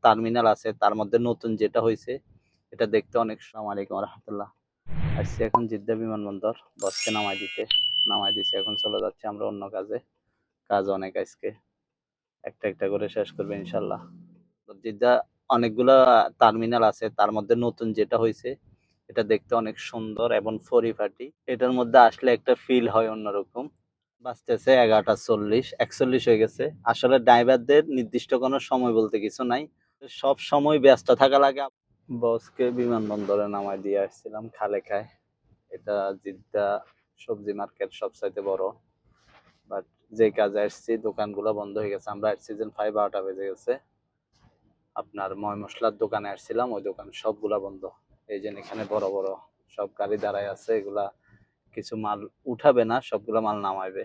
Terminal আছে, তার মধ্যে নতুন যেটা হয়েছে এটা দেখতে অনেক। আসসালামু আলাইকুম রহমতুল্লাহ। আসছি এখন জিদ্দা বিমানবন্দর, বসকে নামাই দিছে, এখন চলে যাচ্ছে আমরা অন্য কাজে। কাজ অনেক আজকে, একটা একটা করে শেষ করবে ইনশাল্লাহ। তো জিদ্দা অনেকগুলা টার্মিনাল আছে, তার মধ্যে নতুন যেটা হয়েছে এটা দেখতে অনেক সুন্দর এবং পরিপাটি। এটার মধ্যে আসলে একটা ফিল হয় অন্যরকম। বাজতেছে 11টা 40, 41 হয়ে গেছে। আসলে ড্রাইভারদের নির্দিষ্ট কোনো সময় বলতে কিছু নাই, সব সময় ব্যস্ত থাকা লাগে। বসকে বিমানবন্দরে নামাই দিয়ে আসছিলাম খালেখায়। এটা জিদ্দা সবজি মার্কেট সবচাইতে বড়। বাট যে কাজে আসছি দোকানগুলো বন্ধ হয়ে গেছে। আমরা আসছি যে 12টা বেজে গেছে। আপনার ময় মশলার দোকানে আসছিলাম, ওই দোকান সবগুলা বন্ধ। এই যে এখানে বড় বড় সব গাড়ি দাঁড়ায় আছে, এগুলা কিছু মাল উঠাবে না, সবগুলা মাল নামাইবে।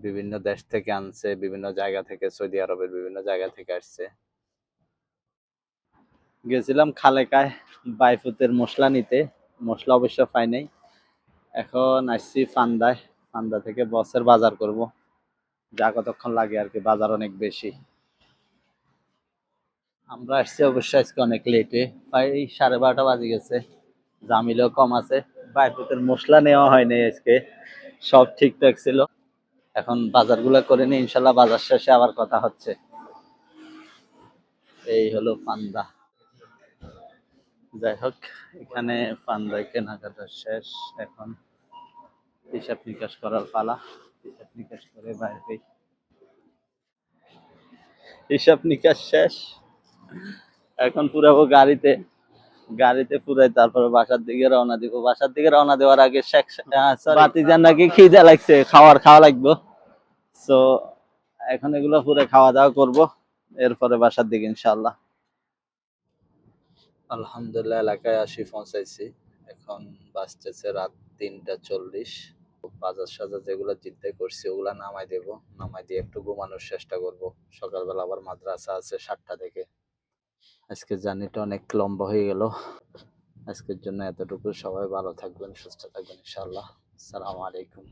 বিভিন্ন দেশ থেকে আনছে, বিভিন্ন জায়গা থেকে, সৌদি আরবের বিভিন্ন জায়গা থেকে আসছে। গেছিলাম খালেকায় বাইফুতের মশলা নিতে, মশলা অবশ্য পাই নাই। এখন আসছি ফান্দায়, ফান্দা থেকে বসের বাজার করব। যা কতক্ষণ লাগে আর কি, বাজার অনেক বেশি। আমরা আসছি অবশ্য আজকে অনেক লেটে, প্রায় 12:30 বাজে গেছে। জামিলও কম আছে। বাইফুতের মশলা নেওয়া হয়নি আজকে, সব ঠিকঠাক ছিল। এখন বাজারগুলো করে নিই ইনশাল্লাহ, বাজার শেষে আবার কথা হচ্ছে। এই হলো ফান্দা। যাই হোক, এখানে ফান্দায় কেনাকাটা শেষ। এখন হিসাব নিকাশ করার পালা। হিসাব নিকাশ করে বাইরে, হিসাব নিকাশ শেষ। এখন পুরাবো গাড়িতে, গাড়িতে পুরাই তারপরে বাসার দিকে রওনা দিব। বাসার দিকে রওনা দেওয়ার আগে বাতিজান নাকি খিদে লাগছে, খাওয়া লাগবে। তো এখন এগুলো পুরো খাওয়া দাওয়া করবো, এরপরে বাসার দিকে ইনশাল্লাহ। আলহামদুলিল্লাহ এলাকায় আসি পৌঁছাইছি। এখন বাজতেছে রাত 3টা 40। বাজার সাজার যেগুলো জিদ্দে করছি ওগুলা নামাই দেব, নামাই দিয়ে একটু ঘুমানোর চেষ্টা করব। সকালবেলা আবার মাদ্রাসা আছে 7টা থেকে। আজকের জার্নিটা অনেক লম্বা হয়ে গেল। আজকের জন্য এতটুকু। সবাই ভালো থাকবেন, সুস্থ থাকবেন ইনশাআল্লাহ। আসসালামু আলাইকুম।